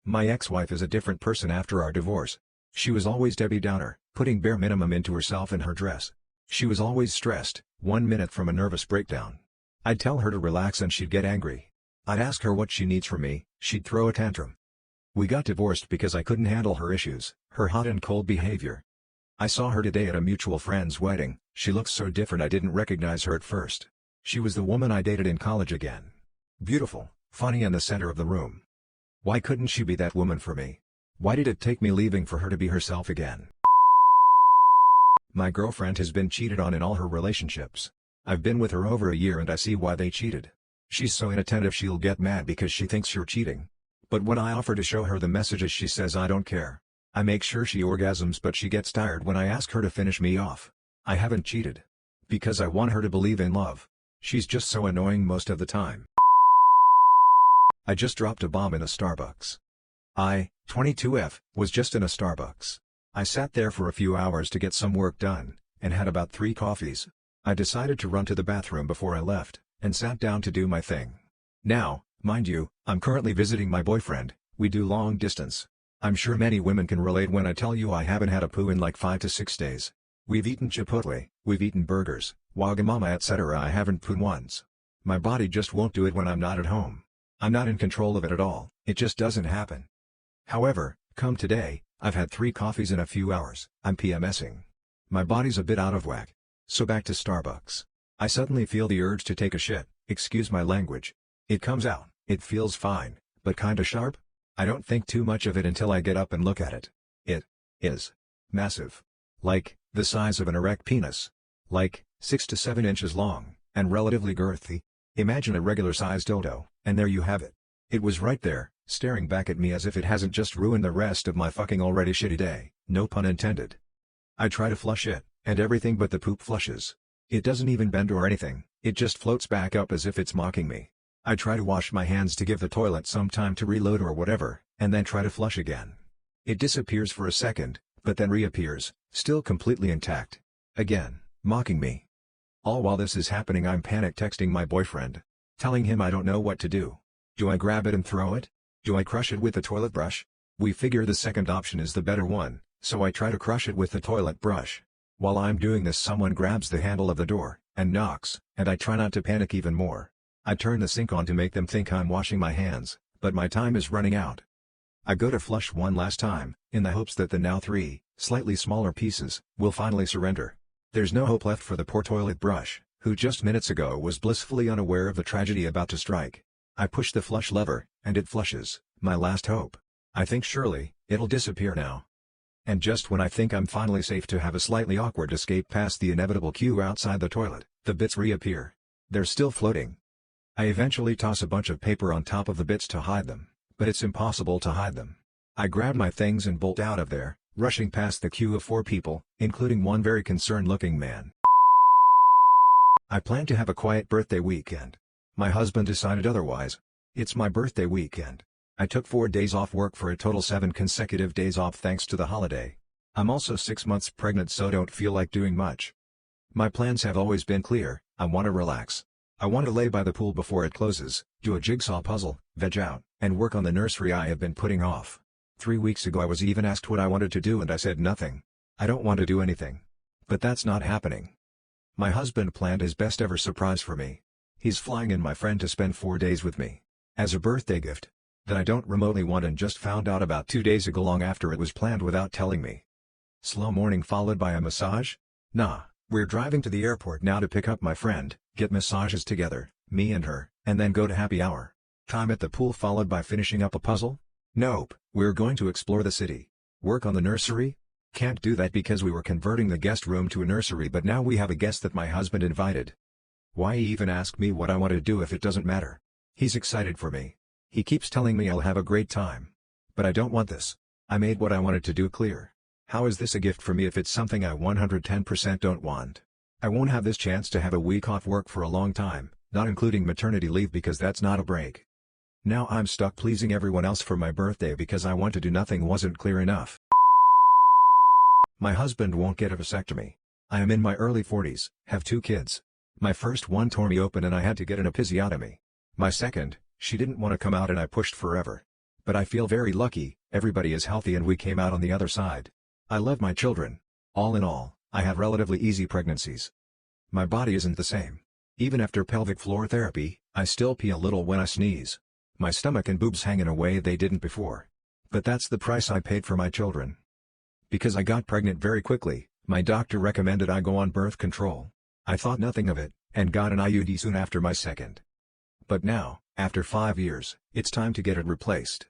My ex-wife is a different person after our divorce. She was always Debbie Downer, putting bare minimum into herself and her dress. She was always stressed, 1 minute from a nervous breakdown. I'd tell her to relax and she'd get angry. I'd ask her what she needs from me, she'd throw a tantrum. We got divorced because I couldn't handle her issues, her hot and cold behavior. I saw her today at a mutual friend's wedding. She looks so different I didn't recognize her at first. She was the woman I dated in college again. Beautiful, funny and the center of the room. Why couldn't she be that woman for me? Why did it take me leaving for her to be herself again? My girlfriend has been cheated on in all her relationships. I've been with her over a year and I see why they cheated. She's so inattentive she'll get mad because she thinks you're cheating. But when I offer to show her the messages she says I don't care. I make sure she orgasms but she gets tired when I ask her to finish me off. I haven't cheated. Because I want her to believe in love. She's just so annoying most of the time. I just dropped a bomb in a Starbucks. I, 22F, was just in a Starbucks. I sat there for a few hours to get some work done, and had about 3 coffees. I decided to run to the bathroom before I left, and sat down to do my thing. Now, mind you, I'm currently visiting my boyfriend. We do long distance. I'm sure many women can relate when I tell you I haven't had a poo in like 5 to 6 days. We've eaten Chipotle, we've eaten burgers, Wagamama etc. I haven't pooed once. My body just won't do it when I'm not at home. I'm not in control of it at all, it just doesn't happen. However, come today, I've had 3 coffees in a few hours, I'm PMSing. My body's a bit out of whack. So back to Starbucks. I suddenly feel the urge to take a shit, excuse my language. It comes out, it feels fine, but kinda sharp? I don't think too much of it until I get up and look at it. It is massive. Like, the size of an erect penis. Like, 6 to 7 inches long, and relatively girthy. Imagine a regular-sized dildo, and there you have it. It was right there, staring back at me as if it hasn't just ruined the rest of my fucking already shitty day, no pun intended. I try to flush it, and everything but the poop flushes. It doesn't even bend or anything, it just floats back up as if it's mocking me. I try to wash my hands to give the toilet some time to reload or whatever, and then try to flush again. It disappears for a second, but then reappears, still completely intact. Again, mocking me. All while this is happening I'm panic texting my boyfriend. Telling him I don't know what to do. Do I grab it and throw it? Do I crush it with the toilet brush? We figure the second option is the better one, so I try to crush it with the toilet brush. While I'm doing this someone grabs the handle of the door, and knocks, and I try not to panic even more. I turn the sink on to make them think I'm washing my hands, but my time is running out. I go to flush one last time, in the hopes that the now 3, slightly smaller pieces, will finally surrender. There's no hope left for the poor toilet brush, who just minutes ago was blissfully unaware of the tragedy about to strike. I push the flush lever, and it flushes, my last hope. I think surely, it'll disappear now. And just when I think I'm finally safe to have a slightly awkward escape past the inevitable queue outside the toilet, the bits reappear. They're still floating. I eventually toss a bunch of paper on top of the bits to hide them, but it's impossible to hide them. I grab my things and bolt out of there, rushing past the queue of 4 people, including one very concerned-looking man. I plan to have a quiet birthday weekend. My husband decided otherwise. It's my birthday weekend. I took 4 days off work for a total 7 consecutive days off thanks to the holiday. I'm also 6 months pregnant so don't feel like doing much. My plans have always been clear. I want to relax. I want to lay by the pool before it closes, do a jigsaw puzzle, veg out, and work on the nursery I have been putting off. 3 weeks ago I was even asked what I wanted to do and I said nothing. I don't want to do anything. But that's not happening. My husband planned his best ever surprise for me. He's flying in my friend to spend 4 days with me. As a birthday gift. That I don't remotely want and just found out about 2 days ago long after it was planned without telling me. Slow morning followed by a massage? Nah, we're driving to the airport now to pick up my friend, get massages together, me and her, and then go to happy hour. Time at the pool followed by finishing up a puzzle? Nope, we're going to explore the city. Work on the nursery? Can't do that because we were converting the guest room to a nursery but now we have a guest that my husband invited. Why even ask me what I want to do if it doesn't matter? He's excited for me. He keeps telling me I'll have a great time. But I don't want this. I made what I wanted to do clear. How is this a gift for me if it's something I 110% don't want? I won't have this chance to have a week off work for a long time, not including maternity leave because that's not a break. Now I'm stuck pleasing everyone else for my birthday because I want to do nothing wasn't clear enough. My husband won't get a vasectomy. I am in my early 40s, have 2 kids. My first one tore me open and I had to get an episiotomy. My second, she didn't want to come out and I pushed forever. But I feel very lucky, everybody is healthy and we came out on the other side. I love my children. All in all, I have relatively easy pregnancies. My body isn't the same. Even after pelvic floor therapy, I still pee a little when I sneeze. My stomach and boobs hang in a way they didn't before. But that's the price I paid for my children. Because I got pregnant very quickly, my doctor recommended I go on birth control. I thought nothing of it, and got an IUD soon after my second. But now, after 5 years, it's time to get it replaced.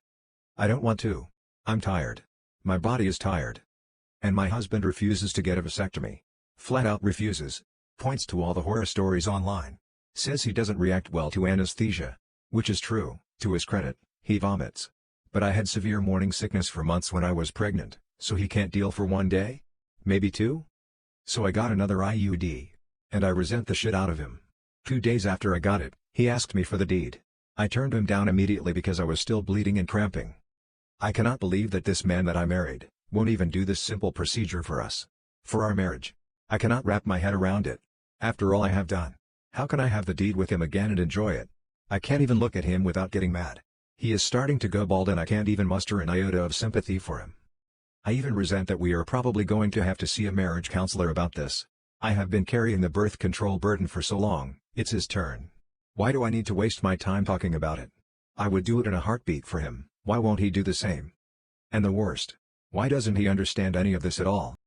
I don't want to. I'm tired. My body is tired. And my husband refuses to get a vasectomy. Flat out refuses. Points to all the horror stories online. Says he doesn't react well to anesthesia. Which is true, to his credit, he vomits. But I had severe morning sickness for months when I was pregnant, so he can't deal for 1 day? Maybe 2? So I got another IUD. And I resent the shit out of him. 2 days after I got it, he asked me for the deed. I turned him down immediately because I was still bleeding and cramping. I cannot believe that this man that I married won't even do this simple procedure for us. For our marriage. I cannot wrap my head around it. After all I have done. How can I have the deed with him again and enjoy it? I can't even look at him without getting mad. He is starting to go bald and I can't even muster an iota of sympathy for him. I even resent that we are probably going to have to see a marriage counselor about this. I have been carrying the birth control burden for so long, it's his turn. Why do I need to waste my time talking about it? I would do it in a heartbeat for him, why won't he do the same? And the worst, why doesn't he understand any of this at all?